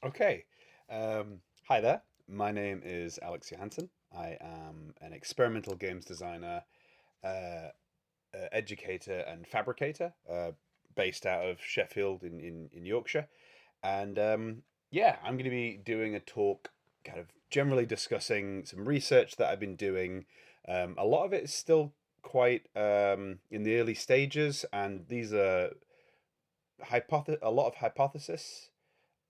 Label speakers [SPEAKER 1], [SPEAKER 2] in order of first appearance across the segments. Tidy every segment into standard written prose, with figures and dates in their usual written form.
[SPEAKER 1] Okay. Hi there. My name is Alex Johansson. I am an experimental games designer, uh, educator, and fabricator based out of Sheffield in Yorkshire. And yeah, I'm going to be doing a talk kind of generally discussing some research that I've been doing. A lot of it is still quite in the early stages, and these are a lot of hypothesis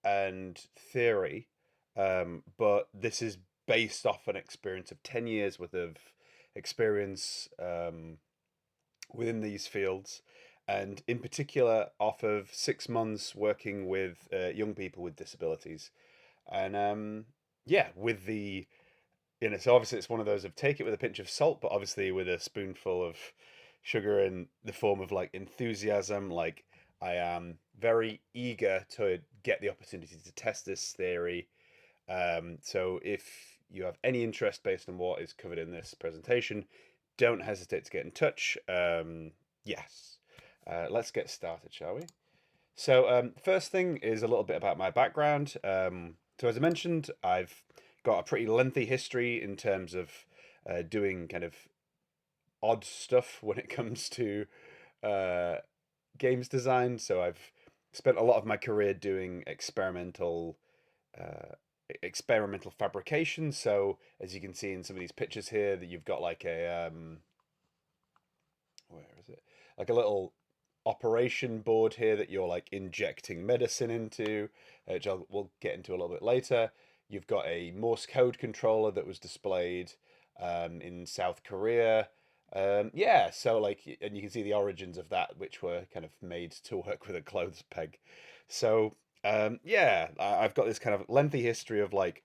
[SPEAKER 1] and theory, but this is based off an experience of 10 years worth of experience within these fields, and in particular, off of 6 months working with young people with disabilities. And yeah, with the so obviously it's one of those of take it with a pinch of salt, but obviously with a spoonful of sugar in the form of like enthusiasm. Like I am very eager to get the opportunity to test this theory. So if you have any interest based on what is covered in this presentation, don't hesitate to get in touch. Yes. Let's get started, shall we? So, first thing is a little bit about my background. So, as I mentioned, I've got a pretty lengthy history in terms of doing kind of odd stuff when it comes to uh, games design. So, I've spent a lot of my career doing uh, experimental fabrication. So, as you can see in some of these pictures here, that you've got like a where is it? Like a little operation board here that you're like injecting medicine into, which we'll get into a little bit later. You've got a Morse code controller that was displayed in South Korea. Yeah, so like, and you can see the origins of that, which were kind of made to work with a clothes peg. So, yeah, I've got this kind of lengthy history of like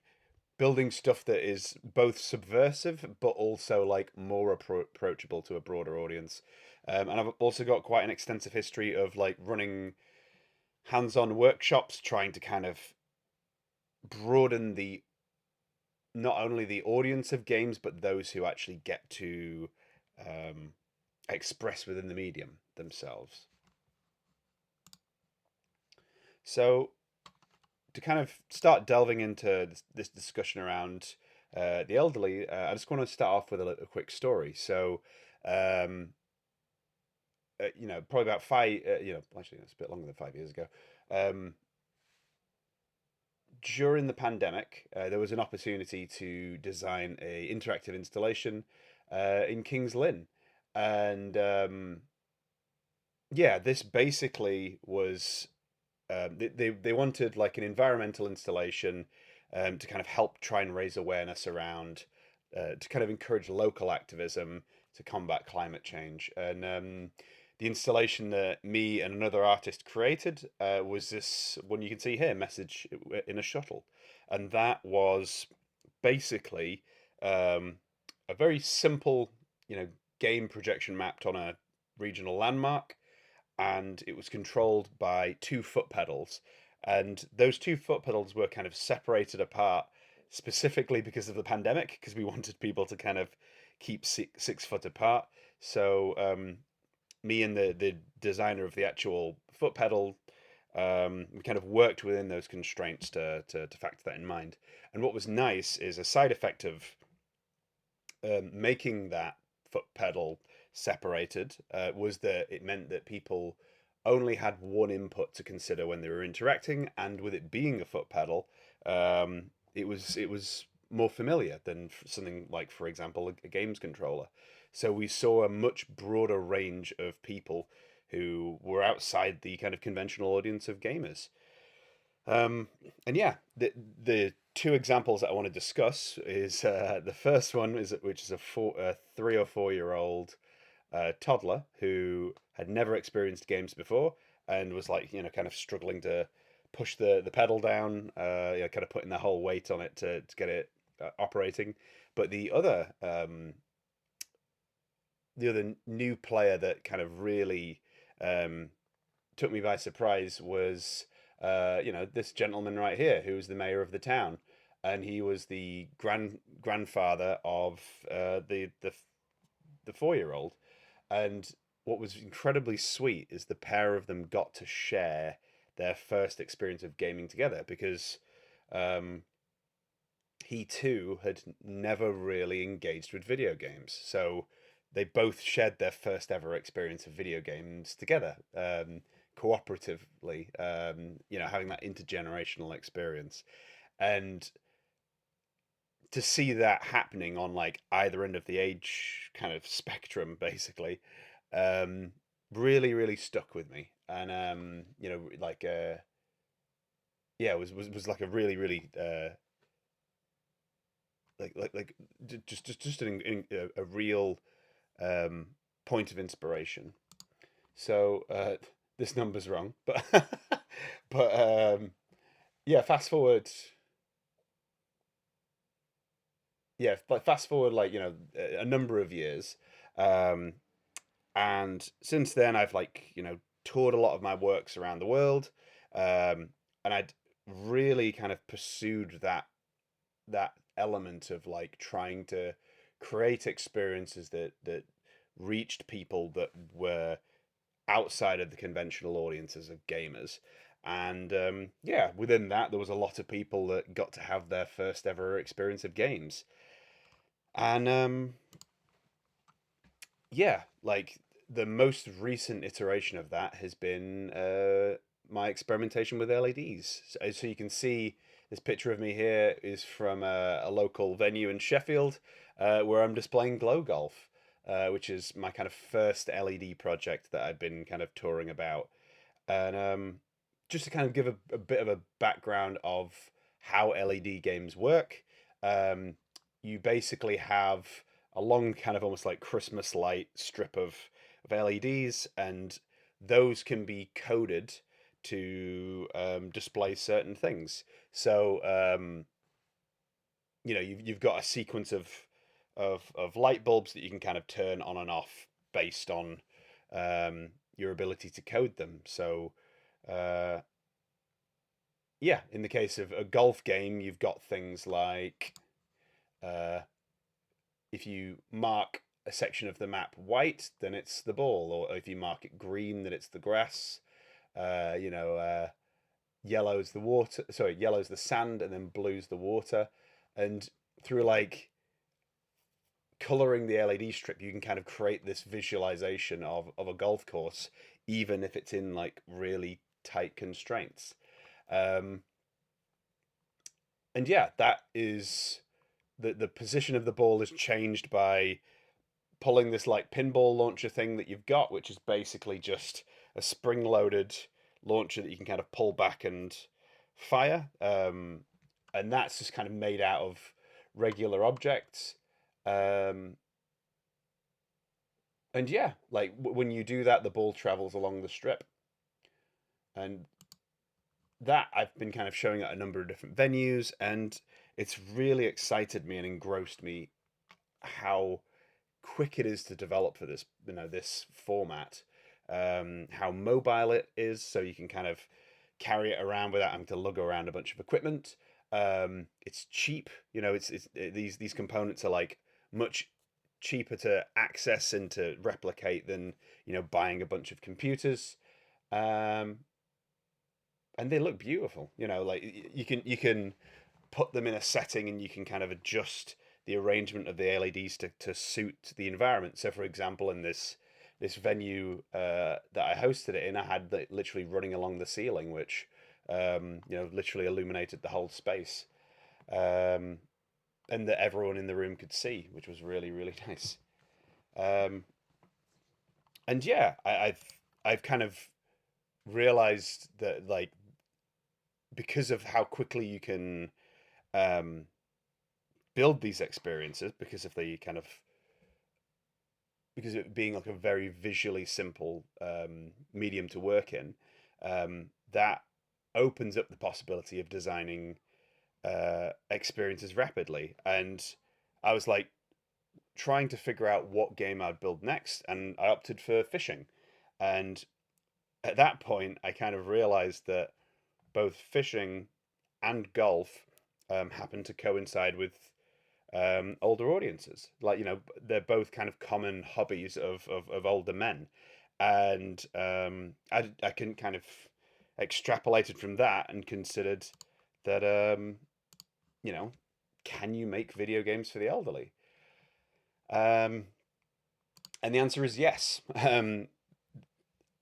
[SPEAKER 1] building stuff that is both subversive but also like more approachable to a broader audience. And I've also got quite an extensive history of like running hands-on workshops, trying to kind of broaden the not only the audience of games but those who actually get to um, express within the medium themselves. So to kind of start delving into this discussion around the elderly, I just want to start off with a quick story. So, um, probably about actually it's a bit longer than 5 years ago. Um, During the pandemic, there was an opportunity to design a interactive installation in Kings Lynn, and yeah, this basically was they wanted like an environmental installation to kind of help try and raise awareness around to kind of encourage local activism to combat climate change. And the installation that me and another artist created was this one you can see here, message in a shuttle, and that was basically um, a very simple, you know, game projection mapped on a regional landmark, and it was controlled by two foot pedals. And those two foot pedals were kind of separated apart specifically because of the pandemic, because we wanted people to kind of keep 6 foot apart. So me and the designer of the actual foot pedal, we kind of worked within those constraints to factor that in mind. And what was nice is a side effect of making that foot pedal separated was that it meant that people only had one input to consider when they were interacting, and with it being a foot pedal, it was more familiar than something like, for example, a games controller. So we saw a much broader range of people who were outside the kind of conventional audience of gamers. Um, and yeah, the two examples that I want to discuss is the first one is which is a 3 or 4 year old toddler who had never experienced games before and was like kind of struggling to push the pedal down, kind of putting their whole weight on it to get it operating. But the other new player that kind of really um, took me by surprise was this gentleman right here who was the mayor of the town, and he was the grandfather of the 4 year old. And what was incredibly sweet is the pair of them got to share their first experience of gaming together, because um, he too had never really engaged with video games. So they both shared their first ever experience of video games together, cooperatively, having that intergenerational experience. And to see that happening on like either end of the age kind of spectrum, basically, um, really, really stuck with me. And, yeah, it was like a really, really, just a real um, point of inspiration. So this number's wrong, but yeah, fast forward, yeah, like fast forward like a number of years, um, and since then I've like toured a lot of my works around the world, and I'd really kind of pursued that element of like trying to create experiences that reached people that were outside of the conventional audiences of gamers. And yeah, within that, there was a lot of people that got to have their first ever experience of games. And yeah, like the most recent iteration of that has been my experimentation with LEDs. So you can see this picture of me here is from a local venue in Sheffield where I'm displaying Glow Golf, which is my kind of first LED project that I've been kind of touring about. And just to kind of give a bit of a background of how LED games work, um, you basically have a long kind of almost like Christmas light strip of LEDs, and those can be coded to display certain things. So you've got a sequence of light bulbs that you can kind of turn on and off based on your ability to code them. So uh, yeah, in the case of a golf game, you've got things like uh, if you mark a section of the map white, then it's the ball, or if you mark it green, then it's the grass. Uh, you know, uh, Yellow's the water. Sorry, yellow's the sand, and then blue's the water. And through like coloring the LED strip, you can kind of create this visualization of a golf course, even if it's in like really tight constraints. Um, and yeah, that is the position of the ball is changed by pulling this like pinball launcher thing that you've got, which is basically just a spring loaded launcher that you can kind of pull back and fire. And that's just kind of made out of regular objects. Um, and yeah, like when you do that, the ball travels along the strip. And that I've been kind of showing at a number of different venues, and it's really excited me and engrossed me how quick it is to develop for this format, how mobile it is, so you can kind of carry it around without having to lug around a bunch of equipment. It's cheap, these components are like much cheaper to access and to replicate than buying a bunch of computers. Um, and they look beautiful. Like you can put them in a setting and you can kind of adjust the arrangement of the LEDs to suit the environment. So, for example, in this venue that I hosted it in, I had literally running along the ceiling, which literally illuminated the whole space, um, and that everyone in the room could see, which was really really nice. Um, and yeah, I've kind of realized that like because of how quickly you can um, build these experiences, because of it being like a very visually simple medium to work in, that opens up the possibility of designing experiences rapidly. And I was like trying to figure out what game I'd build next, and I opted for fishing. And at that point, I kind of realized that both fishing and golf happen to coincide with older audiences. Like they're both kind of common hobbies of older men, and I can kind of extrapolated from that and considered that you know, can you make video games for the elderly? Um, and the answer is yes.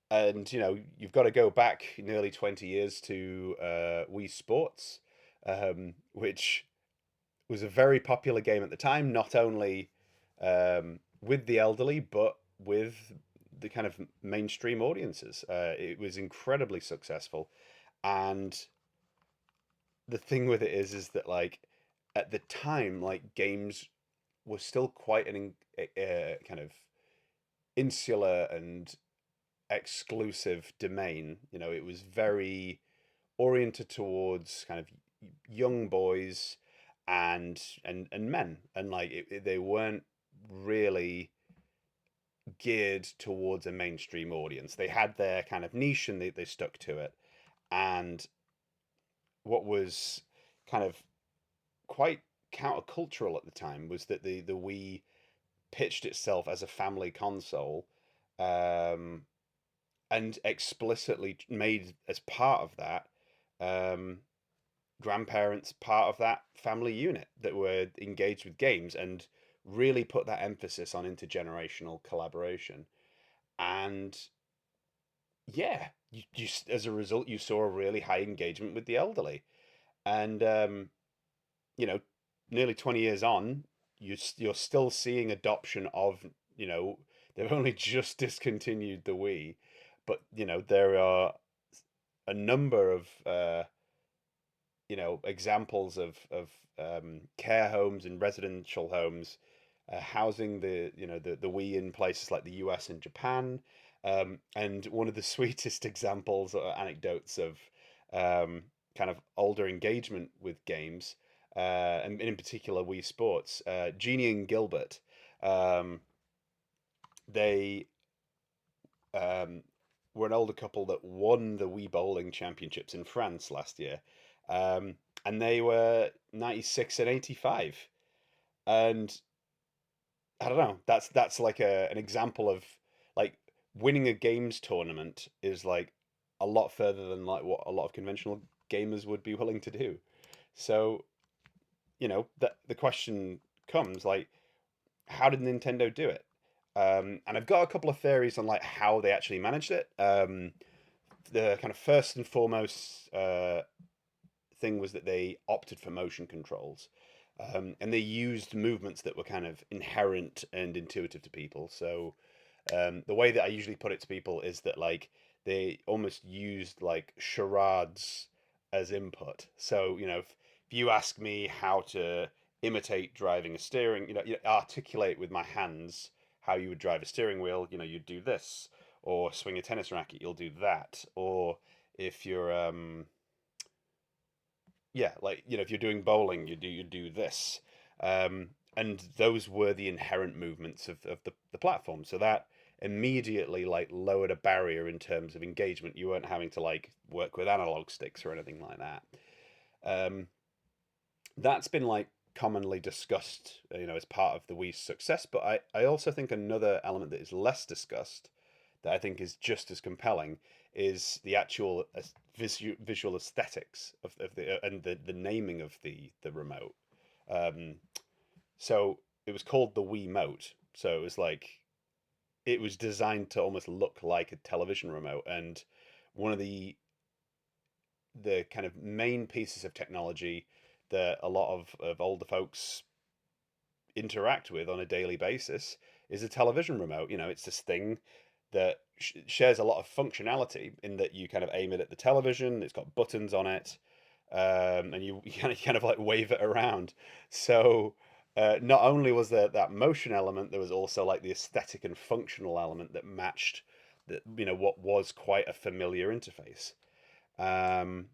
[SPEAKER 1] And you've got to go back nearly 20 years to Wii Sports, which was a very popular game at the time, not only with the elderly, but with the kind of mainstream audiences. It was incredibly successful. And the thing with it is that, like, at the time, like, games were still quite an kind of insular and exclusive domain. It was very oriented towards kind of young boys and men, and like they weren't really geared towards a mainstream audience. They had their kind of niche and they stuck to it. And what was kind of quite countercultural at the time was that the Wii pitched itself as a family console, um, and explicitly made as part of that, um, grandparents part of that family unit that were engaged with games, and really put that emphasis on intergenerational collaboration. And yeah, as a result, you saw a really high engagement with the elderly. And you know, nearly 20 years on, you're still seeing adoption of, they've only just discontinued the Wii, but there are a number of examples of care homes and residential homes housing the Wii in places like the US and Japan. And one of the sweetest examples or anecdotes of kind of older engagement with games, and in particular Wii Sports, Jeannie and Gilbert, um, they um, were an older couple that won the Wii Bowling Championships in France last year. Um, and they were 96 and 85. And I don't know, that's like an example of, like, winning a games tournament is like a lot further than like what a lot of conventional gamers would be willing to do. So, that the question comes, like, how did Nintendo do it? And I've got a couple of theories on like how they actually managed it. The kind of first and foremost thing was that they opted for motion controls. And they used movements that were kind of inherent and intuitive to people. So the way that I usually put it to people is that, like, they almost used like charades as input. So if you ask me how to imitate driving a steering, articulate with my hands how you would drive a steering wheel, you'd do this, or swing a tennis racket, you'll do that, or if you're yeah, like, if you're doing bowling, you do this. And those were the inherent movements of the platform. So that immediately like lowered a barrier in terms of engagement. You weren't having to like work with analog sticks or anything like that. Um, that's been like commonly discussed, as part of the Wii's success. But I also think another element that is less discussed, that I think is just as compelling, is the actual visual aesthetics of the and the naming of the remote. Um, so it was called the Wiimote. So it was like, it was designed to almost look like a television remote. And one of the kind of main pieces of technology that a lot of older folks interact with on a daily basis is a television remote. It's this thing that shares a lot of functionality in that you kind of aim it at the television. It's got buttons on it, and you kind of like wave it around. So not only was there that motion element, there was also like the aesthetic and functional element that matched what was quite a familiar interface. Um,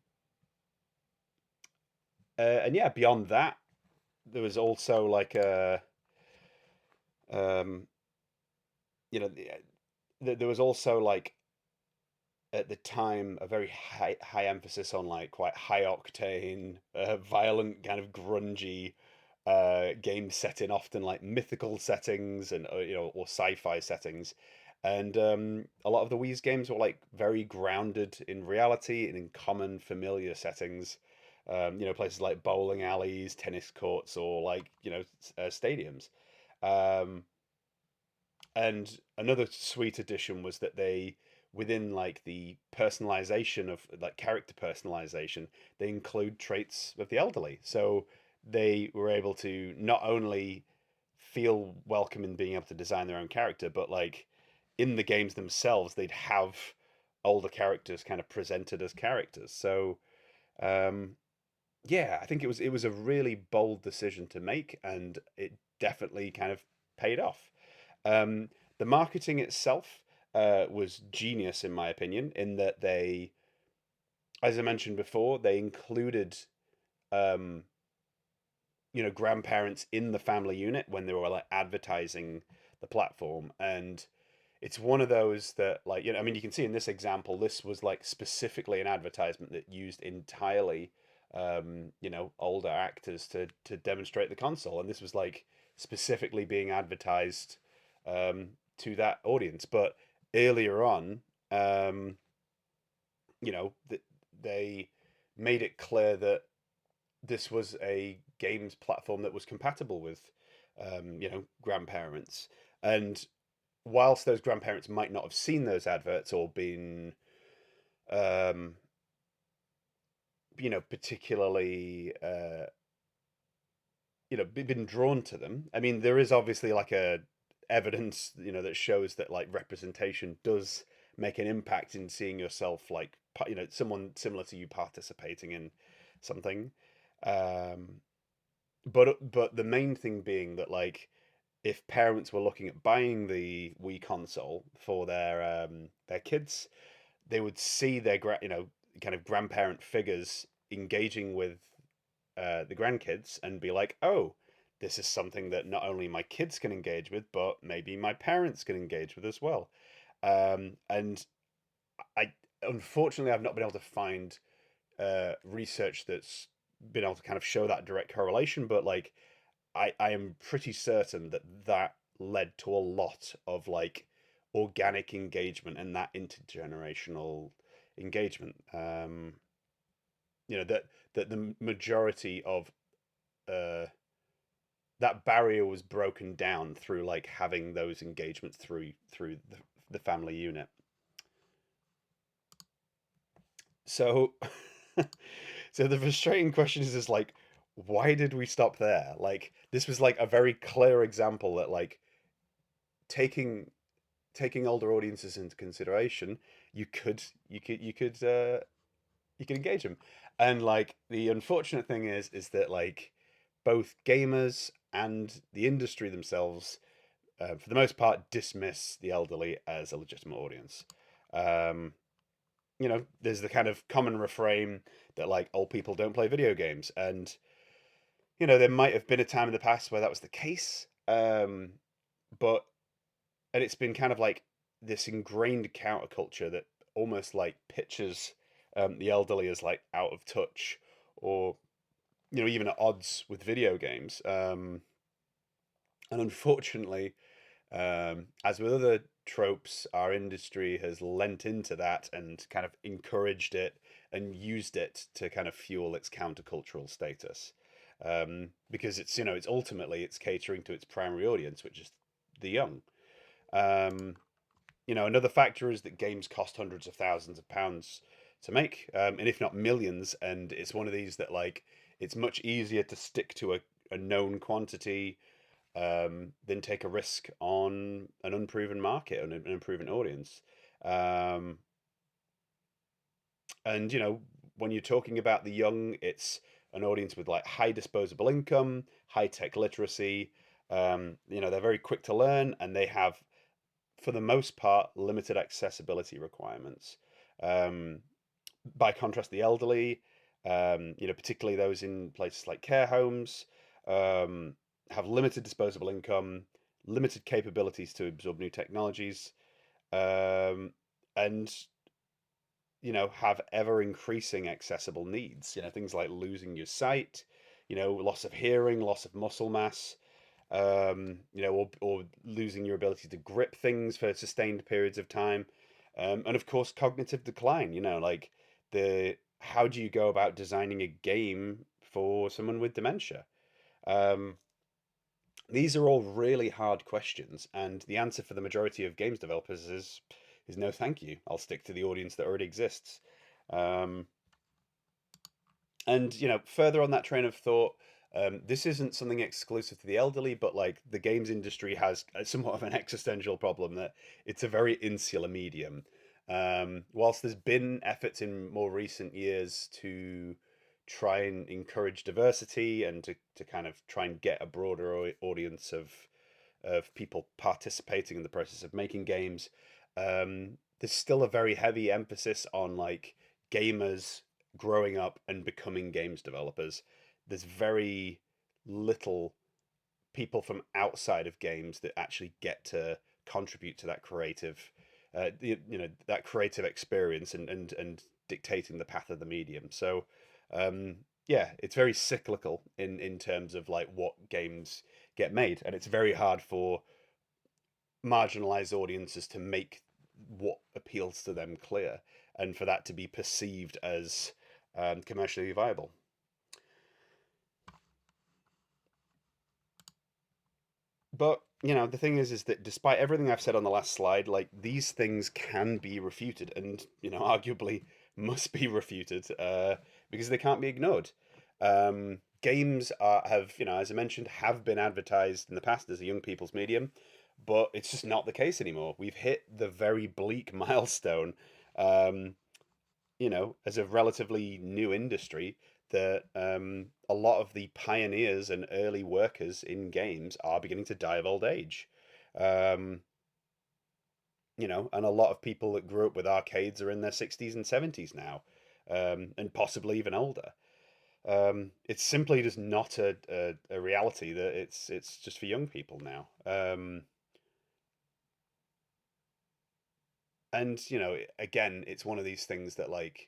[SPEAKER 1] and yeah, beyond that, there was also like a um, there was also like, at the time, a very high emphasis on like quite high octane, violent, kind of grungy game setting, often like mythical settings and or sci-fi settings. And a lot of the Wii's games were like very grounded in reality and in common familiar settings. Places like bowling alleys, tennis courts, or like stadiums. Um, and another sweet addition was that they, within like the personalization of like character personalization, they include traits of the elderly. So they were able to not only feel welcome in being able to design their own character, but like in the games themselves, they'd have older characters kind of presented as characters. So um, yeah, I think it was a really bold decision to make, and it definitely kind of paid off. Um, the marketing itself was genius, in my opinion, in that they, as I mentioned before, they included um, grandparents in the family unit when they were like advertising the platform. And it's one of those that, like, I mean, you can see in this example, this was like specifically an advertisement that used entirely older actors to demonstrate the console. And this was like specifically being advertised to that audience. But earlier on, um, they made it clear that this was a games platform that was compatible with, grandparents. And whilst those grandparents might not have seen those adverts or been, um, particularly, been drawn to them. I mean, there is obviously like a evidence, that shows that like representation does make an impact in seeing yourself like, someone similar to you participating in something. Um, but the main thing being that like if parents were looking at buying the Wii console for their kids, they would see their kind of grandparent figures engaging with the grandkids and be like, oh, this is something that not only my kids can engage with, but maybe my parents can engage with as well. And I unfortunately I've not been able to find research that's been able to kind of show that direct correlation, but like I am pretty certain that that led to a lot of like organic engagement and that intergenerational engagement. That the majority of uh, that barrier was broken down through like having those engagements through the family unit. So, so the frustrating question is like, why did we stop there? Like, this was like a very clear example that like taking taking older audiences into consideration, you could you could you could you could engage them. And like the unfortunate thing is that like both gamers and the industry themselves, for the most part, dismiss the elderly as a legitimate audience. Um, there's the kind of common refrain that like old people don't play video games, and there might have been a time in the past where that was the case, but and it's been kind of like this ingrained counterculture that almost like pictures the elderly as like out of touch or even at odds with video games. And unfortunately, as with other tropes, our industry has lent into that and kind of encouraged it and used it to kind of fuel its countercultural status. Because it's ultimately it's catering to its primary audience, which is the young. Um, Another factor is that games cost hundreds of thousands of pounds to make, and if not millions. And it's one of these that like it's much easier to stick to a known quantity than take a risk on an unproven market and an unproven audience. Um, and when you're talking about the young, it's an audience with like high disposable income, high tech literacy. They're very quick to learn, and they have, for the most part, limited accessibility requirements. Um, by contrast, the elderly, particularly those in places like care homes, um, have limited disposable income, limited capabilities to absorb new technologies, um, and have ever increasing accessible needs. Things like losing your sight, loss of hearing, loss of muscle mass, or losing your ability to grip things for sustained periods of time, and of course cognitive decline. Like the how do you go about designing a game for someone with dementia? Um, these are all really hard questions, and the answer for the majority of games developers is no, thank you. I'll stick to the audience that already exists. Um, and further on that train of thought, this isn't something exclusive to the elderly, but like the games industry has somewhat of an existential problem that it's a very insular medium. Whilst there's been efforts in more recent years to try and encourage diversity and to kind of try and get a broader audience of people participating in the process of making games, there's still a very heavy emphasis on like gamers growing up and becoming games developers. There's very little people from outside of games that actually get to contribute to that creative, that creative experience and dictating the path of the medium. So, um, yeah, it's very cyclical in terms of like what games get made, and it's very hard for marginalized audiences to make what appeals to them clear and for that to be perceived as commercially viable. But the thing is that despite everything I've said on the last slide, like these things can be refuted, and arguably must be refuted because they can't be ignored. Games have, as I mentioned, have been advertised in the past as a young people's medium, but it's just not the case anymore. We've hit the very bleak milestone, um, as a relatively new industry, that a lot of the pioneers and early workers in games are beginning to die of old age. Um, and a lot of people that grew up with arcades are in their 60s and 70s now, and possibly even older. It's simply just not a reality that it's just for young people now. And again, it's one of these things that like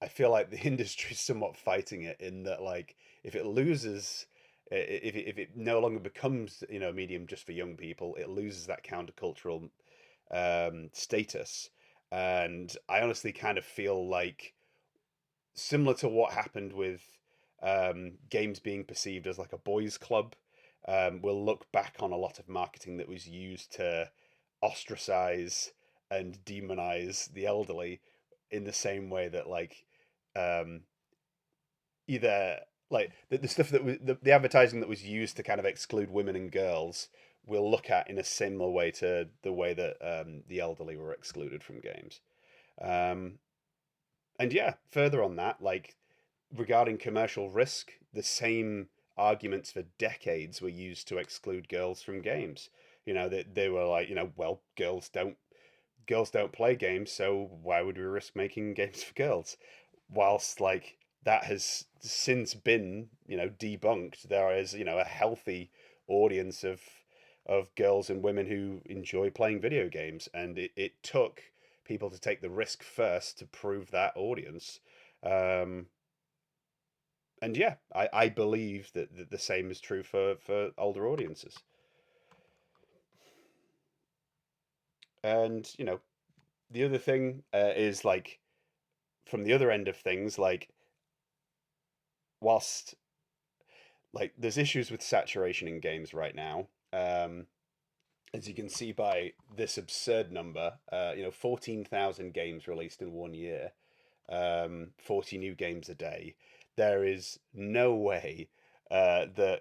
[SPEAKER 1] I feel like the industry's somewhat fighting it in that like if it loses if it no longer becomes a medium just for young people, it loses that countercultural status. And I honestly kind of feel like similar to what happened with games being perceived as like a boys' club, we'll look back on a lot of marketing that was used to ostracize and demonize the elderly in the same way that like um, either like the stuff that was the advertising that was used to kind of exclude women and girls we'll look at in a similar way to the way that the elderly were excluded from games. Um, and yeah, further on that, like regarding commercial risk, the same arguments for decades were used to exclude girls from games. They were like, well, girls don't play games, so why would we risk making games for girls? Whilst like that has since been, debunked, there is, a healthy audience of girls and women who enjoy playing video games, and it took people to take the risk first to prove that audience. Um, and yeah, I believe that the same is true for older audiences. And the other thing is like from the other end of things, like whilst like there's issues with saturation in games right now. As you can see by this absurd number, 14,000 games released in 1 year, 40 new games a day. There is no way that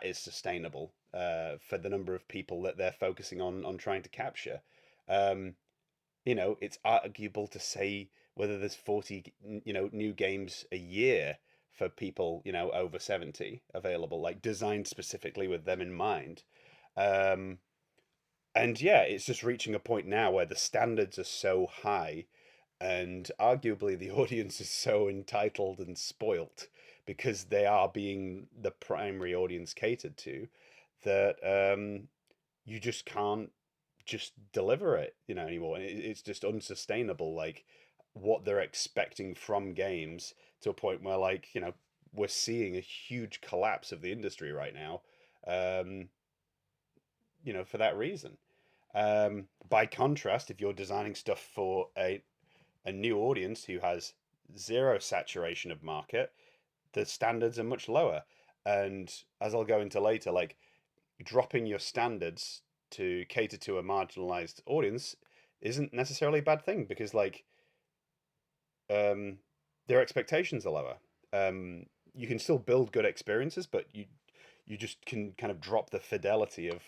[SPEAKER 1] is sustainable for the number of people that they're focusing on trying to capture. Um, it's arguable to say whether there's 40, new games a year for people, over 70 available, like designed specifically with them in mind. Um, and yeah, it's just reaching a point now where the standards are so high and arguably the audience is so entitled and spoilt because they are being the primary audience catered to that you just can't just deliver it, anymore. It's just unsustainable. Like what they're expecting from games to a point where, like, we're seeing a huge collapse of the industry right now. Um, for that reason. By contrast, if you're designing stuff for a new audience who has zero saturation of market, the standards are much lower. And as I'll go into later, like dropping your standards to cater to a marginalized audience isn't necessarily a bad thing because um, their expectations are lower. You can still build good experiences, but you just can kind of drop the fidelity of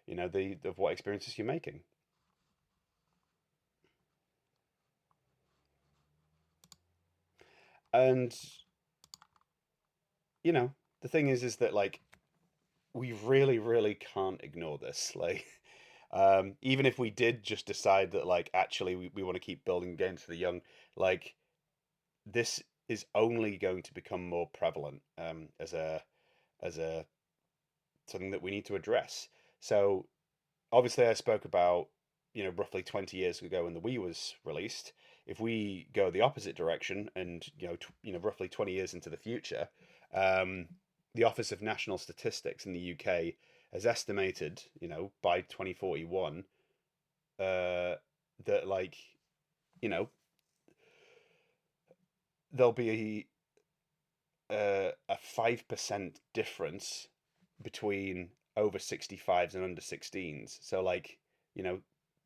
[SPEAKER 1] the of what experiences you're making. And you know the thing is that like we really can't ignore this. Like even if we did just decide that like actually we want to keep building games for the young, like this is only going to become more prevalent as a something that we need to address. So obviously I spoke about roughly 20 years ago when the Wii was released. If we go the opposite direction and roughly 20 years into the future, um, the Office of National Statistics in the UK has estimated by 2041 uh, that like you know there'll be a 5% difference between over 65s and under 16s. So like, you know,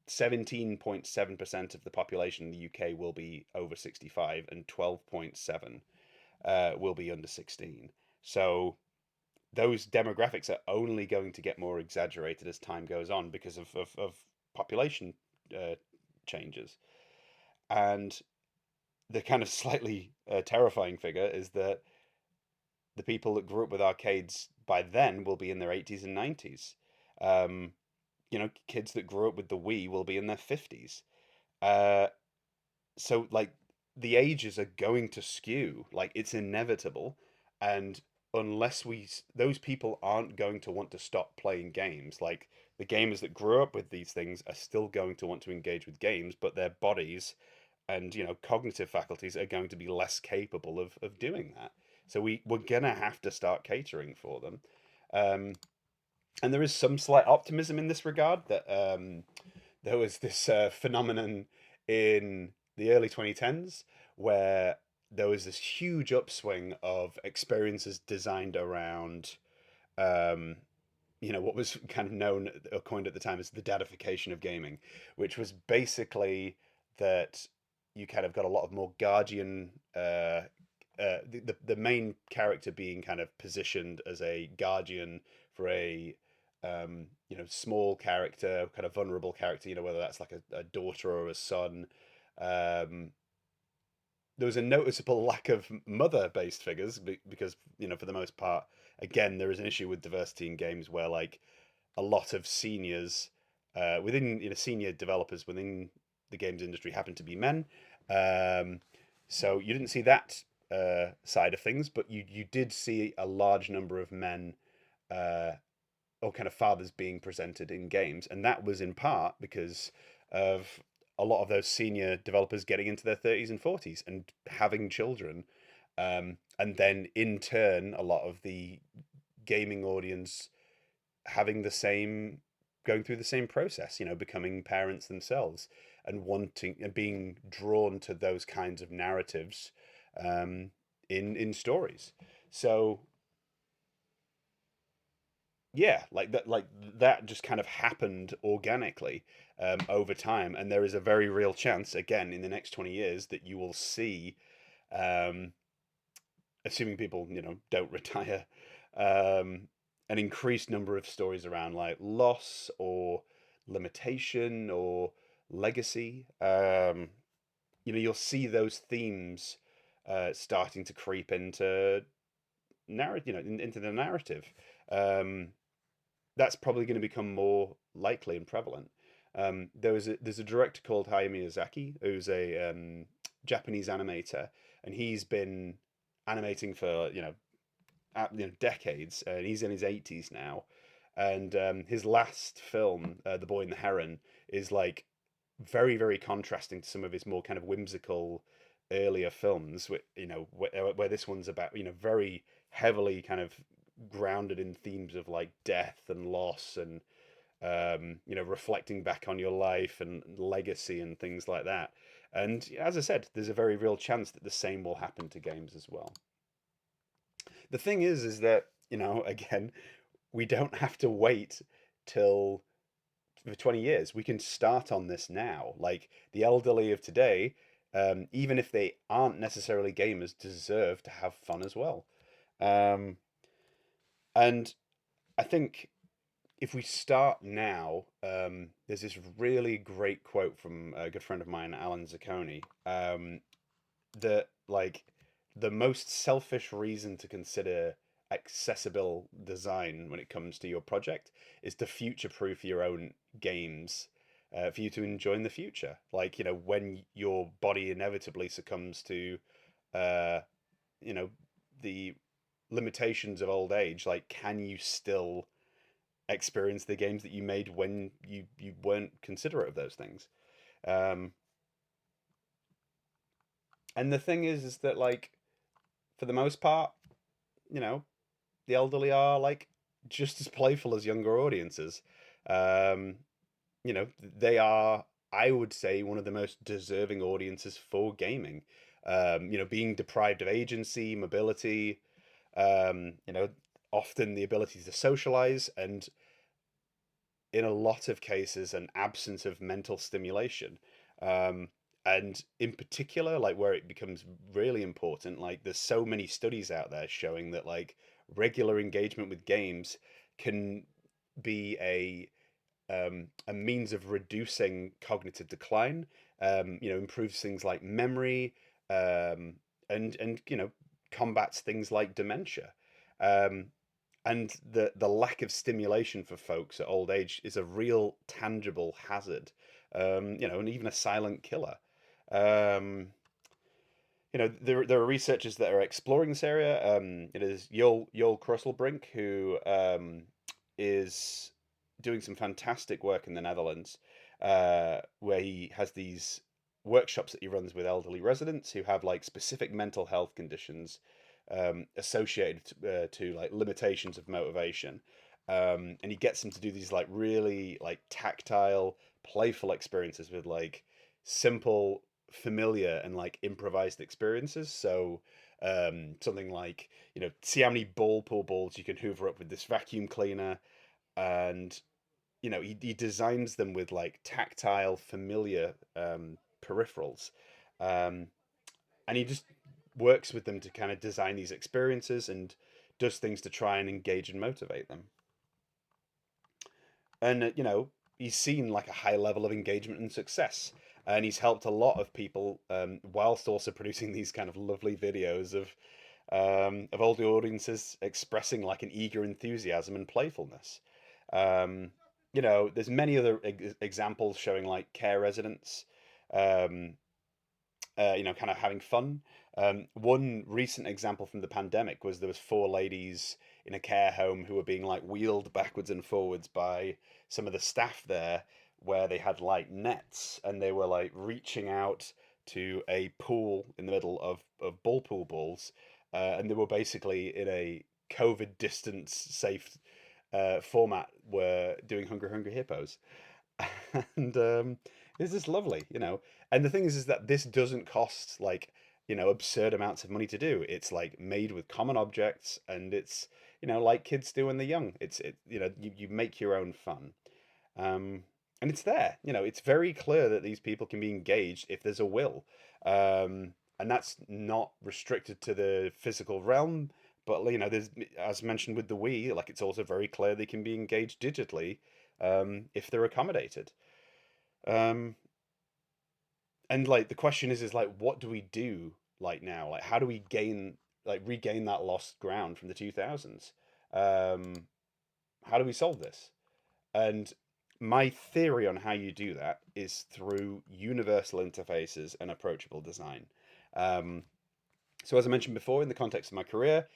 [SPEAKER 1] 17.7% of the population in the UK will be over 65 and 12.7 will be under 16. So those demographics are only going to get more exaggerated as time goes on because of population uh, changes. And the kind of slightly terrifying figure is that the people that grew up with arcades by then will be in their 80s and 90s. Um, kids that grew up with the Wii will be in their 50s. Uh, so, like, the ages are going to skew. Like, it's inevitable. And unless those people aren't going to want to stop playing games. Like, the gamers that grew up with these things are still going to want to engage with games, but their bodies and cognitive faculties are going to be less capable of doing that. So we're gonna have to start catering for them. um, and there is some slight optimism in this regard that there was this phenomenon in the early 2010s where there was this huge upswing of experiences designed around um, what was kind of known or coined at the time as the dadification of gaming, which was basically that you kind of got a lot of more guardian, the main character being kind of positioned as a guardian for a small character, kind of vulnerable character, whether that's like a daughter or a son. Um, there was a noticeable lack of mother-based figures because for the most part, again, there is an issue with diversity in games where like a lot of seniors within senior developers within the games industry happen to be men. Um, so you didn't see that side of things, but you did see a large number of men uh, or kind of fathers being presented in games, and that was in part because of a lot of those senior developers getting into their 30s and 40s and having children, and then in turn a lot of the gaming audience having the same going through the same process, becoming parents themselves and wanting and being drawn to those kinds of narratives um, in stories. So yeah, like that just kind of happened organically over time, and there is a very real chance again in the next 20 years that you will see, um, assuming people don't retire, um, an increased number of stories around like loss or limitation or legacy. You'll see those themes starting to creep into narrative, into the narrative. Um, that's probably going to become more likely and prevalent. There's a director called Hayao Miyazaki who's a Japanese animator, and he's been animating for decades, and he's in his 80s now. And his last film, The Boy and the Heron, is like very contrasting to some of his more kind of whimsical earlier films. Where this one's about very heavily kind of grounded in themes of like death and loss and reflecting back on your life and legacy and things like that. And as I said, there's a very real chance that the same will happen to games as well. The thing is that, again, we don't have to wait till for 20 years. We can start on this now. Like the elderly of today, even if they aren't necessarily gamers, deserve to have fun as well. Um, and I think if we start now, there's this really great quote from a good friend of mine, Alan Zacconi, that like the most selfish reason to consider accessible design when it comes to your project is to future proof your own games, for you to enjoy in the future. Like, when your body inevitably succumbs to, uh, you know, the limitations of old age, like, can you still experience the games that you made when you weren't considerate of those things? Um, and the thing is that like for the most part, you know, the elderly are like just as playful as younger audiences. Um, they are, I would say, one of the most deserving audiences for gaming. Being deprived of agency, mobility, um, you know, often the ability to socialize, and in a lot of cases, an absence of mental stimulation. Um, and in particular, like where it becomes really important, like there's so many studies out there showing that like regular engagement with games can be a means of reducing cognitive decline. Improves things like memory, um, and combats things like dementia. Um, and the lack of stimulation for folks at old age is a real tangible hazard, and even a silent killer. Um, there are researchers that are exploring this area. It is Joel Krusselbrink who is doing some fantastic work in the Netherlands, where he has these workshops that he runs with elderly residents who have like specific mental health conditions, associated to like limitations of motivation. And he gets them to do these like really like tactile, playful experiences with like simple, familiar, and like improvised experiences. So something like, see how many ball pool balls you can hoover up with this vacuum cleaner. And he designs them with like tactile, familiar, peripherals. um, and he just works with them to kind of design these experiences and does things to try and engage and motivate them. And he's seen like a high level of engagement and success, and he's helped a lot of people, whilst also producing these kind of lovely videos of older audiences expressing like an eager enthusiasm and playfulness. Um, there's many other examples showing like care residents, um, kind of having fun. One recent example from the pandemic was there was four ladies in a care home who were being like wheeled backwards and forwards by some of the staff there, where they had like nets and they were like reaching out to a pool in the middle of ball pool balls, and they were basically in a COVID distance safe format were doing Hungry Hippos. And it's just lovely, And the thing is that this doesn't cost like absurd amounts of money to do. It's like made with common objects, and it's like kids do when they're young. You make your own fun, um, and it's there. It's very clear that these people can be engaged if there's a will, and that's not restricted to the physical realm. But there's, as mentioned with the Wii, like it's also very clear they can be engaged digitally, if they're accommodated. Um, and like the question is like, what do we do like now? Like, how do we regain that lost ground from the 2000s? Um, how do we solve this? And my theory on how you do that is through universal interfaces and approachable design. Um, so, as I mentioned before, in the context of my career,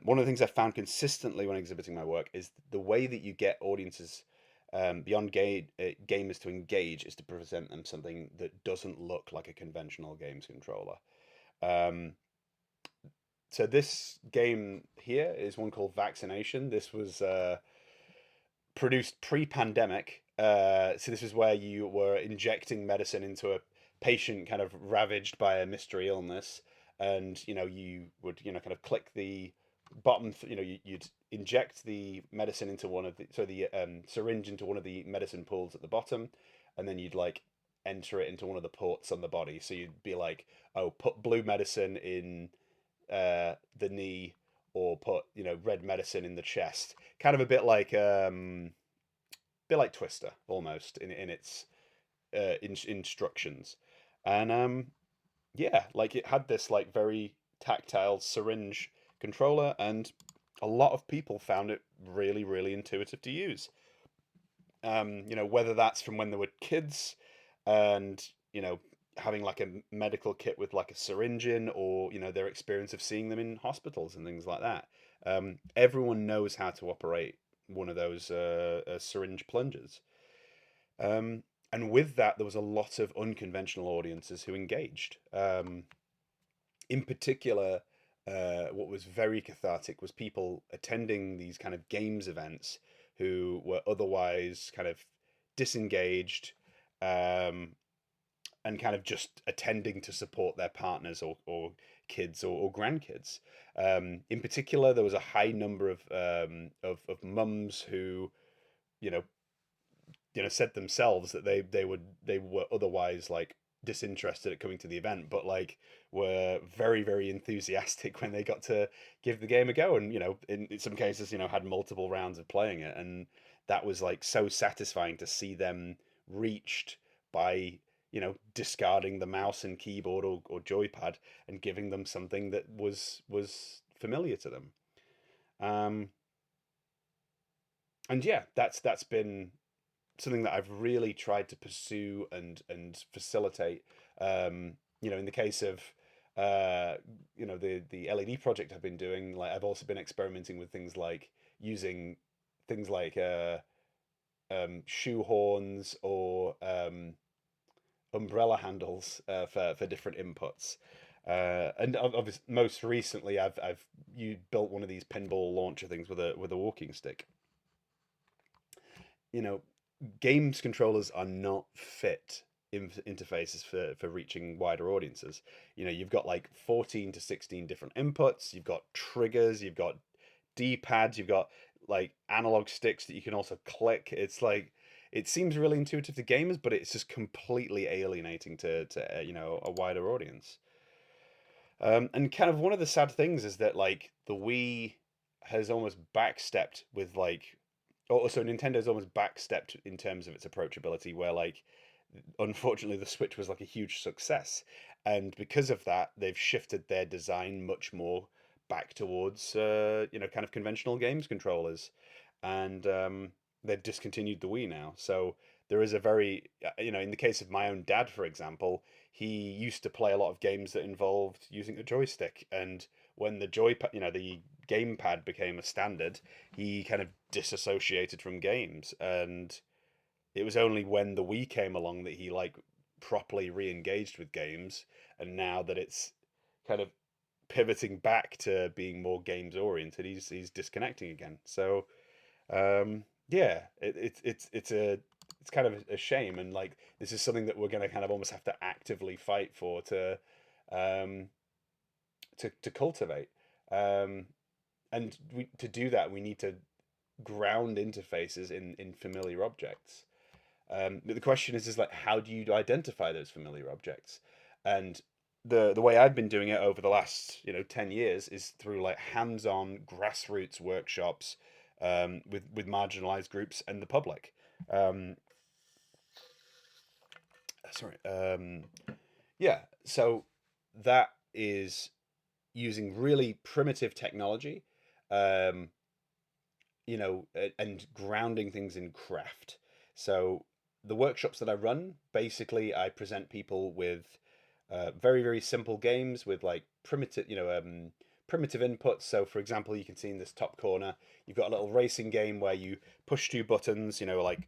[SPEAKER 1] one of the things I've found consistently when exhibiting my work is the way that you get audiences, beyond gamers to engage, is to present them something that doesn't look like a conventional games controller. Um, so this game here is one called Vaccination. This was produced pre-pandemic. So this is where you were injecting medicine into a patient kind of ravaged by a mystery illness, and you would kind of click the bottom. You'd inject the medicine into one of the syringe into one of the medicine pools at the bottom, and then you'd like enter it into one of the ports on the body. So you'd be like, oh, put blue medicine in the knee, or put red medicine in the chest. Kind of a bit like Twister almost in its instructions, and yeah, like it had this like very tactile syringe controller, and a lot of people found it really really intuitive to use. Whether that's from when they were kids, and having like a medical kit with like a syringe in, or their experience of seeing them in hospitals and things like that. Everyone knows how to operate one of those syringe plungers. Um, and with that, there was a lot of unconventional audiences who engaged. In particular, what was very cathartic was people attending these kind of games events who were otherwise kind of disengaged, um, and kind of just attending to support their partners, or kids, or grandkids. In particular, there was a high number of mums who, you know, said themselves that they were otherwise like disinterested at coming to the event, but like were very very enthusiastic when they got to give the game a go, and in some cases had multiple rounds of playing it, and that was like so satisfying to see them reached by discarding the mouse and keyboard, or joypad, and giving them something that was familiar to them. um and yeah, that's been something that I've really tried to pursue and facilitate. In the case of the LED project I've been doing, like I've also been experimenting with things like using things like shoe horns, or umbrella handles for different inputs. And obviously, most recently, I've you built one of these pinball launcher things with a walking stick. You know, games controllers are not fit interfaces for reaching wider audiences. You've got like 14 to 16 different inputs, you've got triggers, you've got d-pads, you've got like analog sticks that you can also click. It's like it seems really intuitive to gamers, but it's just completely alienating to a wider audience. And kind of one of the sad things is that like the Wii has almost backstepped with like, also Nintendo's almost backstepped in terms of its approachability, where like unfortunately the Switch was like a huge success, and because of that they've shifted their design much more back towards kind of conventional games controllers, and they've discontinued the Wii now. So there is a very in the case of my own dad, for example, he used to play a lot of games that involved using a joystick, and when the joypad, the gamepad became a standard, he kind of disassociated from games, and it was only when the Wii came along that he like properly re-engaged with games, and now that it's kind of pivoting back to being more games oriented, he's disconnecting again. So yeah, it's kind of a shame, and like this is something that we're going to kind of almost have to actively fight for um, to cultivate. Um, and to do that, we need to ground interfaces in familiar objects. But the question is like, how do you identify those familiar objects? And the way I've been doing it over the last 10 years is through like hands-on grassroots workshops, with marginalized groups and the public. Um, sorry. Yeah. So that is using really primitive technology, um, and grounding things in craft. So the workshops that I run, basically, I present people with very very simple games with like primitive inputs. So for example, you can see in this top corner, you've got a little racing game where you push two buttons, like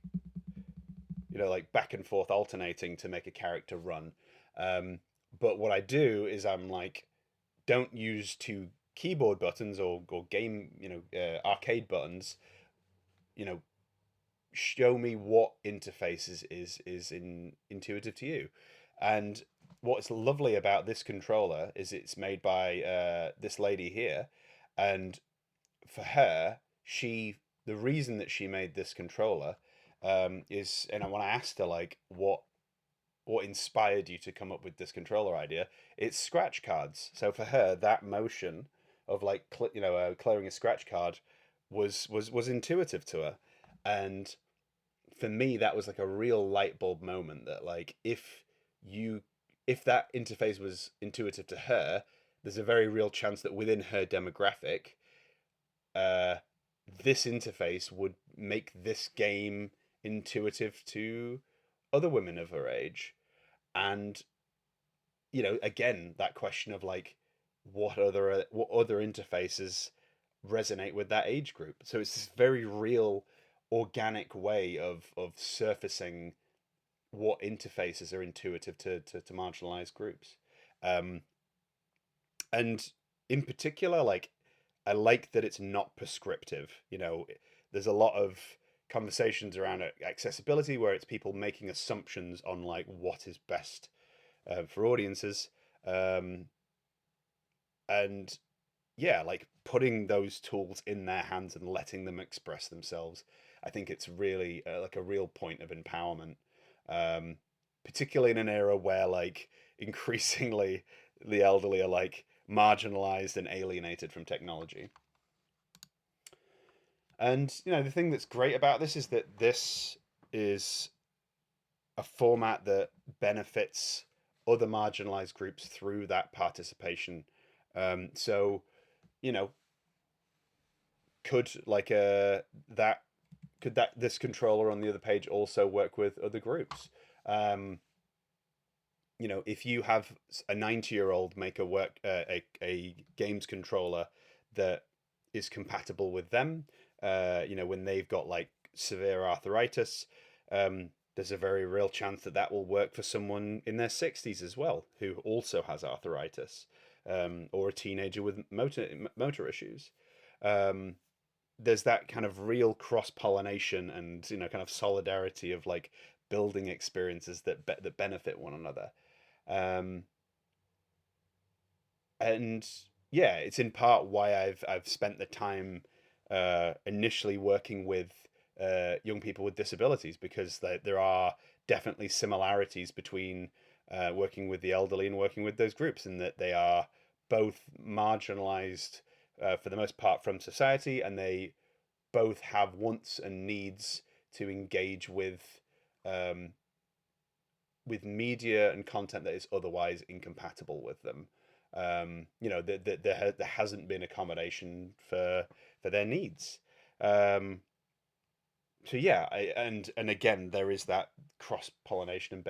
[SPEAKER 1] back and forth alternating to make a character run. Um, but what I do is I'm like, don't use two keyboard buttons, or game, arcade buttons. You know, show me what interfaces is intuitive to you. And what's lovely about this controller is it's made by this lady here, and for her, the reason that she made this controller is, and when I asked her like what inspired you to come up with this controller idea, it's scratch cards. So for her, that motion of like clearing a scratch card was intuitive to her, and for me that was like a real light bulb moment that like you if that interface was intuitive to her, there's a very real chance that within her demographic, uh, this interface would make this game intuitive to other women of her age. And again, that question of like what other interfaces resonate with that age group. So it's this very real, organic way of surfacing what interfaces are intuitive to marginalized groups. Um, and in particular, like I like that it's not prescriptive. There's a lot of conversations around accessibility where it's people making assumptions on like what is best for audiences, um, and yeah, like putting those tools in their hands and letting them express themselves. I think it's really like a real point of empowerment, um, particularly in an era where like increasingly the elderly are like marginalized and alienated from technology. And the thing that's great about this is that this is a format that benefits other marginalized groups through that participation. So you know, could like that could that this controller on the other page also work with other groups? Um, if you have a 90-year-old make a games controller that is compatible with them, when they've got like severe arthritis, there's a very real chance that that will work for someone in their 60s as well who also has arthritis, or a teenager with motor issues. Um, there's that kind of real cross pollination and kind of solidarity of like building experiences that benefit one another. um, and yeah, it's in part why I've spent the time initially working with young people with disabilities, because there are definitely similarities between working with the elderly and working with those groups, in that they are both marginalized for the most part from society, and they both have wants and needs to engage um, with media and content that is otherwise incompatible with them. There hasn't been accommodation for their needs. Um, so yeah, and again, there is that cross pollination and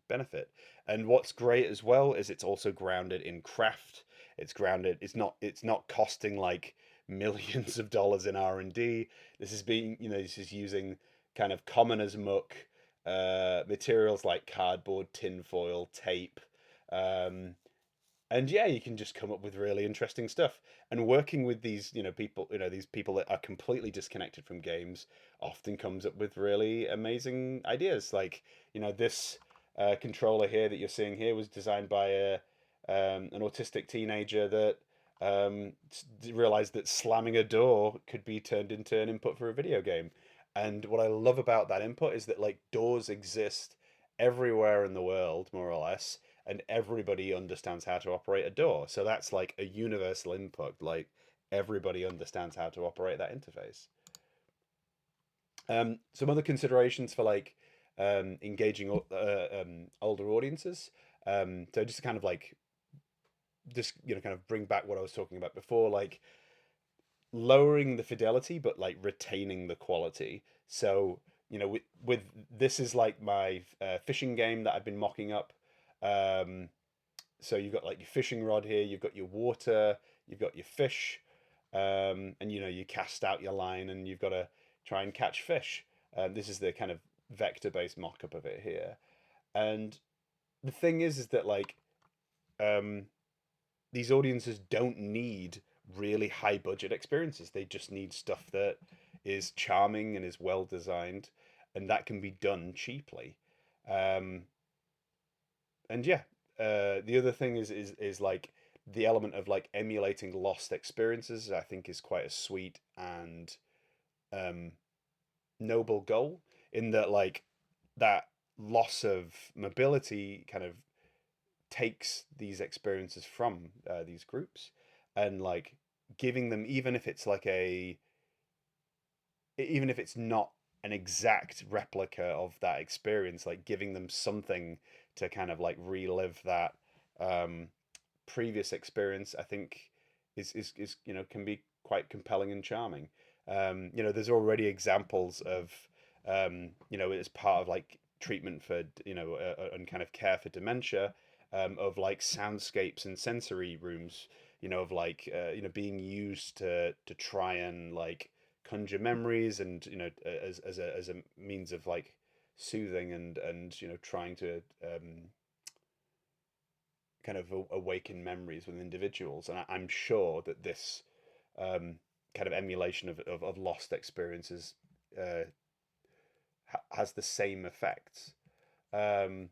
[SPEAKER 1] benefit. And what's great as well is it's also grounded in craft. It's grounded. It's not costing like millions of dollars in R&D. This is using kind of common as muck materials like cardboard, tinfoil, tape, um, and yeah, you can just come up with really interesting stuff. And working with these people, these people that are completely disconnected from games, often comes up with really amazing ideas. Like this controller here that you're seeing here was designed by an autistic teenager that realized that slamming a door could be turned into an input for a video game. And what I love about that input is that like doors exist everywhere in the world, more or less, and everybody understands how to operate a door. So that's like a universal input. Like everybody understands how to operate that interface. Some other considerations for like engaging older audiences. So just to kind of like kind of bring back what I was talking about before, like lowering the fidelity but like retaining the quality. So with this is like my fishing game that I've been mocking up. Um, so you've got like your fishing rod here, you've got your water, you've got your fish, and you cast out your line and you've got to try and catch fish. This is the kind of vector-based mock-up of it here. And the thing is that like um, these audiences don't need really high budget experiences. They just need stuff that is charming and is well designed, and that can be done cheaply. Um, and yeah, the other thing is like the element of like emulating lost experiences. I think is quite a sweet and um, noble goal in that like that loss of mobility kind of takes these experiences from these groups and like giving them, even if it's like a, even if it's not an exact replica of that experience, like giving them something to kind of like relive that um, previous experience, I think is can be quite compelling and charming. There's already examples of as part of like treatment for and kind of care for dementia, of like soundscapes and sensory rooms, of like being used to try and like conjure memories and as a means of like soothing and trying to kind of awaken memories with individuals. And I'm sure that this um, kind of emulation of lost experiences uh, has the same effects. Um,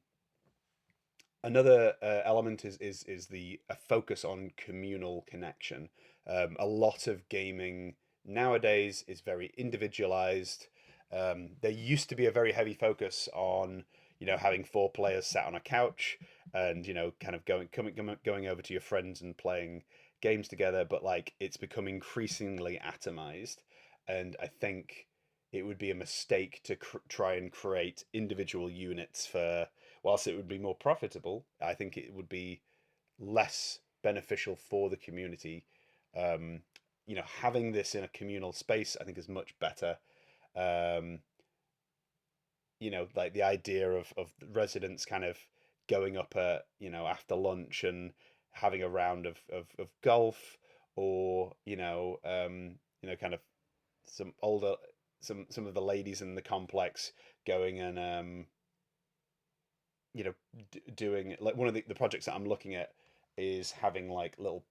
[SPEAKER 1] Another element is the a focus on communal connection. A lot of gaming nowadays is very individualized. There used to be a very heavy focus on having four players sat on a couch and kind of going over to your friends and playing games together. But like it's become increasingly atomized, and I think it would be a mistake to try and create individual units for, whilst it would be more profitable, I think it would be less beneficial for the community. Um, having this in a communal space, I think, is much better. Um, like the idea of residents kind of going up at after lunch and having a round of golf, or kind of some older some of the ladies in the complex going and doing like one of the projects that I'm looking at is having like little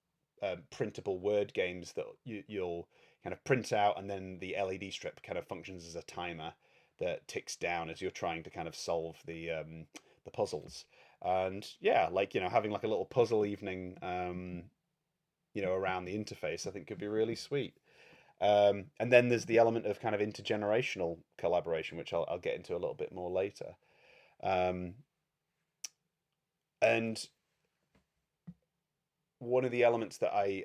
[SPEAKER 1] printable word games that you'll kind of print out, and then the LED strip kind of functions as a timer that ticks down as you're trying to kind of solve the puzzles. And yeah, like having like a little puzzle evening around the interface, I think could be really sweet. And then there's the element of kind of intergenerational collaboration, which I'll get into a little bit more later. Um, and one of the elements that I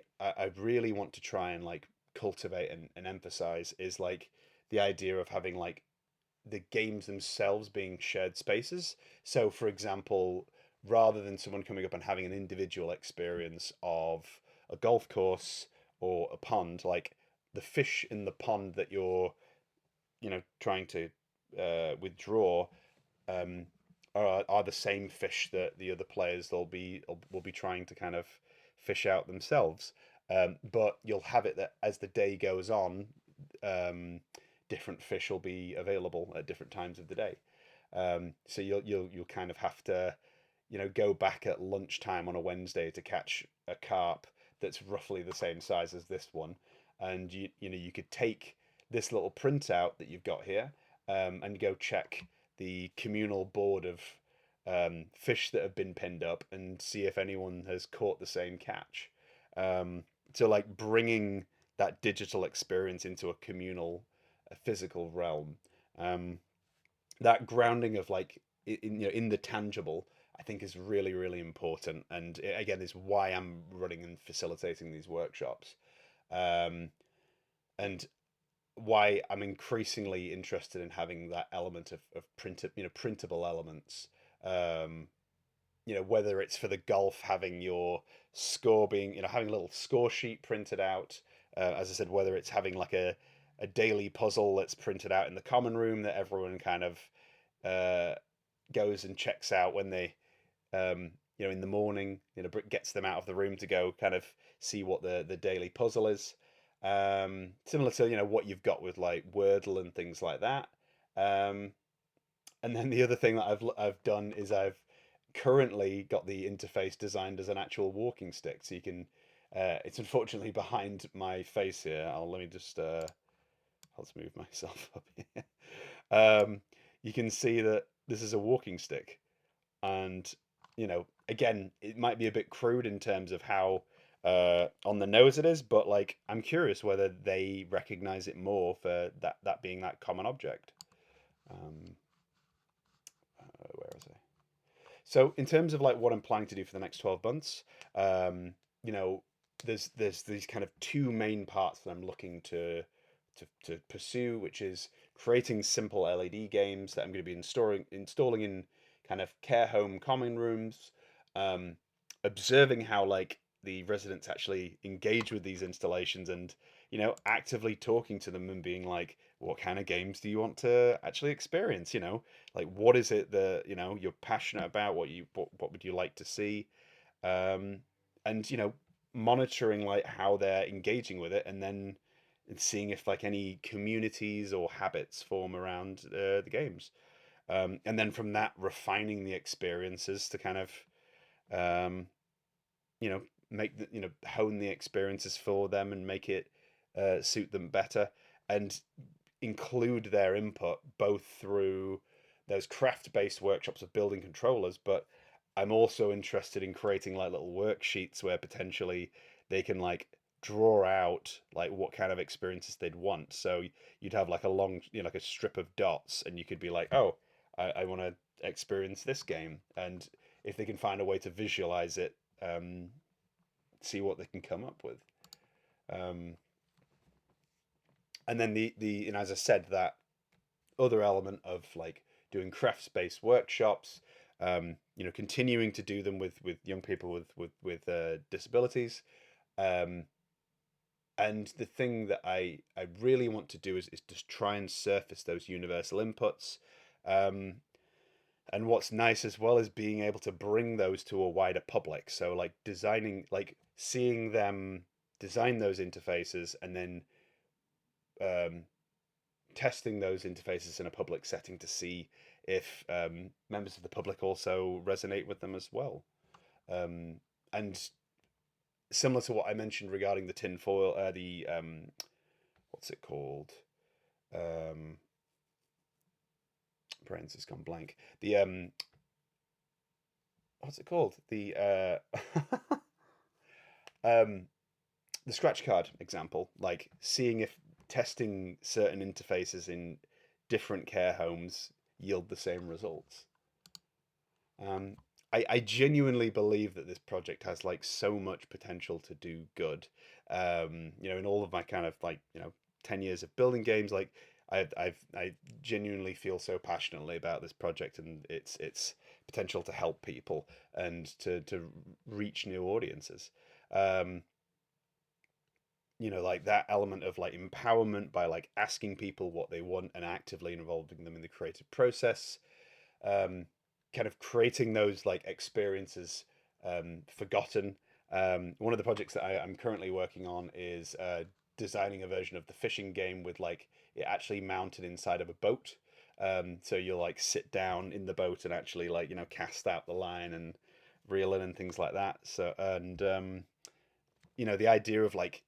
[SPEAKER 1] really want to try and like cultivate and emphasize is like the idea of having like the games themselves being shared spaces. So, for example, rather than someone coming up and having an individual experience of a golf course or a pond, like the fish in the pond that you're trying to withdraw um, are the same fish that the other players will be trying to kind of fish out themselves. But you'll have it that as the day goes on, um, different fish will be available at different times of the day. So you'll kind of have to go back at lunchtime on a Wednesday to catch a carp that's roughly the same size as this one, and you could take this little printout that you've got here and go check the communal board of fish that have been pinned up and see if anyone has caught the same catch. Um, so like bringing that digital experience into a communal, a physical realm. Um, that grounding of like in the tangible, I think is really really important, and again is why I'm running and facilitating these workshops, um, and why I'm increasingly interested in having that element of printable elements. Um, whether it's for the golf, having your score being, having a little score sheet printed out, as I said, whether it's having like a daily puzzle that's printed out in the common room that everyone kind of uh, goes and checks out when they in the morning, gets them out of the room to go kind of see what the daily puzzle is. Similar to what you've got with like Wordle and things like that. Um, and then the other thing that I've done is I've currently got the interface designed as an actual walking stick, so you can. It's unfortunately behind my face here. Let me just let's move myself up here. You can see that this is a walking stick. And again, it might be a bit crude in terms of how on the nose it is, but like I'm curious whether they recognize it more for that being that common object. um, where is it? So in terms of like what I'm planning to do for the next 12 months, um, you know, there's these kind of two main parts that I'm looking to pursue, which is creating simple LED games that I'm going to be installing in kind of care home common rooms, um, observing how like the residents actually engage with these installations, and actively talking to them and being like, what kind of games do you want to actually experience? Like what is it that you're passionate about, what would you like to see, um and monitoring like how they're engaging with it, and then seeing if like any communities or habits form around the games, and then from that refining the experiences to kind of um you know make the hone the experiences for them and make it suit them better, and include their input both through those craft-based workshops of building controllers, but I'm also interested in creating like little worksheets where potentially they can like draw out like what kind of experiences they'd want. So you'd have like a long, like a strip of dots, and you could be like, oh, I want to experience this game, and if they can find a way to visualize it, see what they can come up with. Um, and then the and as I said, that other element of like doing crafts based workshops, continuing to do them with young people with disabilities, um, and the thing that I really want to do is just try and surface those universal inputs. Um, and what's nice as well is being able to bring those to a wider public. So like designing, like seeing them design those interfaces, and then um, testing those interfaces in a public setting to see if members of the public also resonate with them as well. Um, and similar to what I mentioned regarding the tinfoil, the what's it called? Um, brains has gone blank. The what's it called? Um, the scratch card example, like seeing if testing certain interfaces in different care homes yield the same results. Um, I genuinely believe that this project has like so much potential to do good. In all of my kind of like 10 years of building games, like I genuinely feel so passionately about this project and its potential to help people and to reach new audiences. Um, like that element of like empowerment by like asking people what they want and actively involving them in the creative process, um, kind of creating those like experiences forgotten. One of the projects that I'm currently working on is designing a version of the fishing game with like it actually mounted inside of a boat. So you'll like sit down in the boat and actually like cast out the line and reel in and things like that. So and the idea of like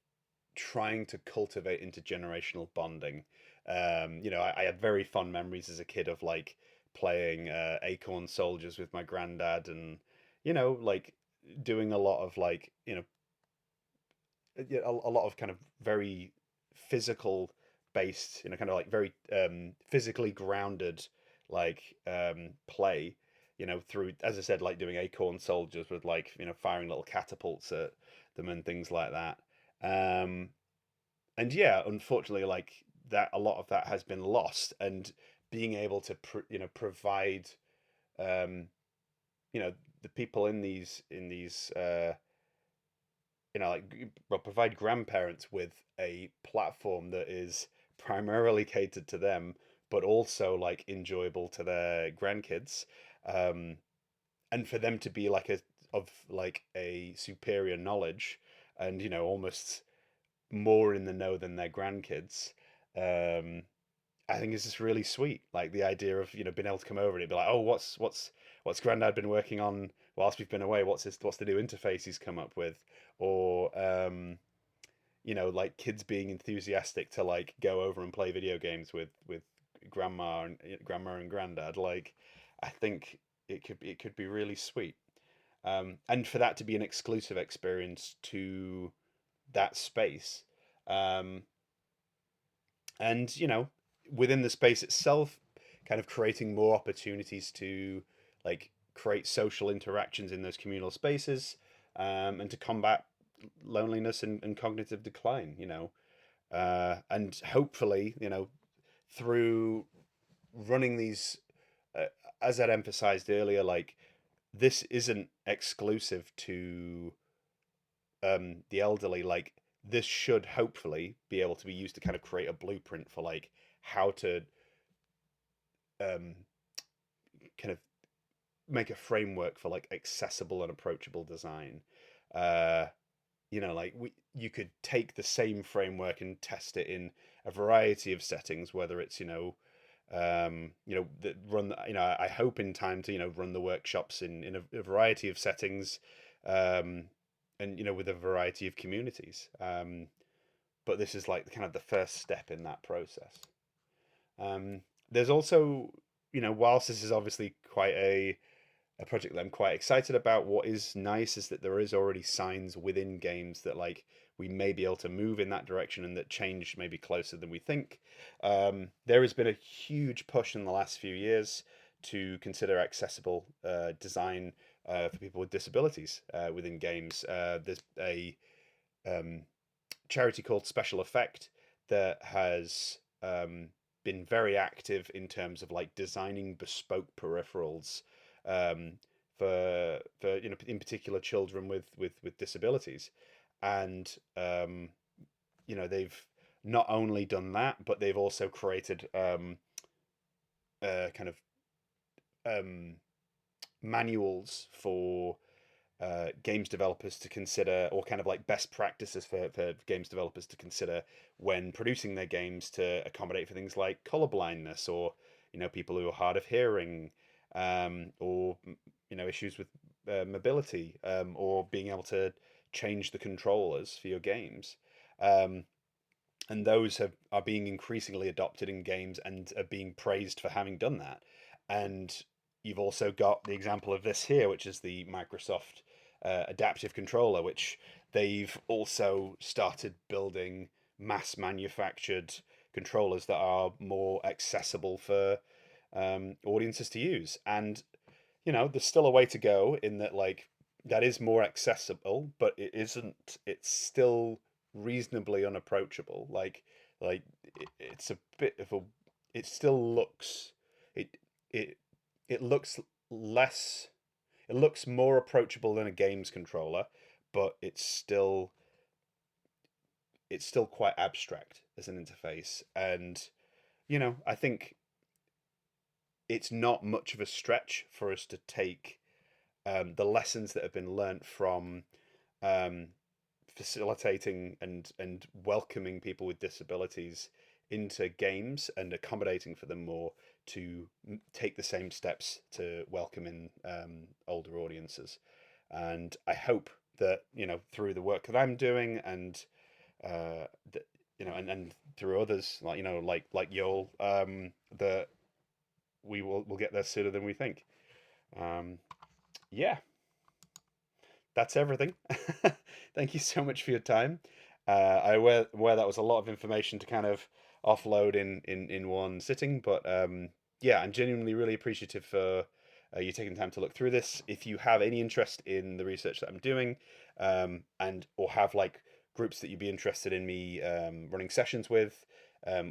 [SPEAKER 1] trying to cultivate intergenerational bonding. I had very fond memories as a kid of like playing Acorn Soldiers with my granddad, and like doing a lot of like a lot of kind of very physical based, kind of like very physically grounded like play. Through, as I said, like doing Acorn Soldiers with like firing little catapults at them and things like that. Um, and yeah, unfortunately, like that, a lot of that has been lost, and being able to provide um, the people in these like well, provide grandparents with a platform that is primarily catered to them, but also like enjoyable to their grandkids, um, and for them to be like a superior knowledge, and almost more in the know than their grandkids. Um, I think is just really sweet. Like the idea of being able to come over and it'd be like, oh, what's Granddad been working on whilst we've been away? What's the new interface he's come up with? Or like kids being enthusiastic to like go over and play video games with grandma and Granddad. Like I think it could be really sweet. And for that to be an exclusive experience to that space, um, and within the space itself, kind of creating more opportunities to like create social interactions in those communal spaces, and to combat loneliness and cognitive decline. And hopefully, through running these, uh, as I'd emphasized earlier, like this isn't exclusive to the elderly. Like this should hopefully be able to be used to kind of create a blueprint for like how to um, kind of make a framework for like accessible and approachable design. Uh, like you could take the same framework and test it in a variety of settings, whether it's that run I hope in time to run the workshops in a variety of settings, um, and with a variety of communities. But this is like kind of the first step in that process. There's also, whilst this is obviously quite a project that I'm quite excited about. What is nice is that there is already signs within games that like we may be able to move in that direction and that change may be closer than we think. There has been a huge push in the last few years to consider accessible design for people with disabilities within games. There's a um, charity called Special Effect that has been very active in terms of like designing bespoke peripherals, um, for in particular children with disabilities, and they've not only done that, but they've also created kind of um, manuals for games developers to consider, or kind of like best practices for games developers to consider when producing their games to accommodate for things like color blindness, or people who are hard of hearing, or issues with mobility, or being able to change the controllers for your games. Um, and those are being increasingly adopted in games and are being praised for having done that. And you've also got the example of this here, which is the Microsoft adaptive controller, which they've also started building mass manufactured controllers that are more accessible for audiences to use. And there's still a way to go in that, like, that is more accessible, but it isn't. It's still reasonably unapproachable. Like it's a bit of a. It still looks. It it it looks less. It looks more approachable than a games controller, but it's still quite abstract as an interface. And I think it's not much of a stretch for us to take the lessons that have been learnt from um, facilitating and welcoming people with disabilities into games and accommodating for them more, to take the same steps to welcome in older audiences. And I hope that through the work that I'm doing, and that and through others, like like Yoel, that we'll get there sooner than we think. Um, yeah, that's everything. Thank you so much for your time. I aware that was a lot of information to kind of offload in one sitting, but yeah, I'm genuinely really appreciative for you taking the time to look through this. If you have any interest in the research that I'm doing, and or have like groups that you'd be interested in me running sessions with,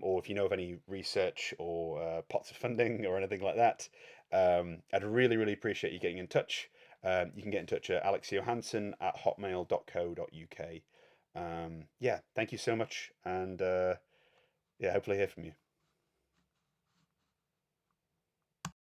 [SPEAKER 1] or if you know of any research or pots of funding or anything like that, I'd really, really appreciate you getting in touch. You can get in touch at alexjohansson@hotmail.co.uk. Yeah, thank you so much, and yeah, hopefully hear from you.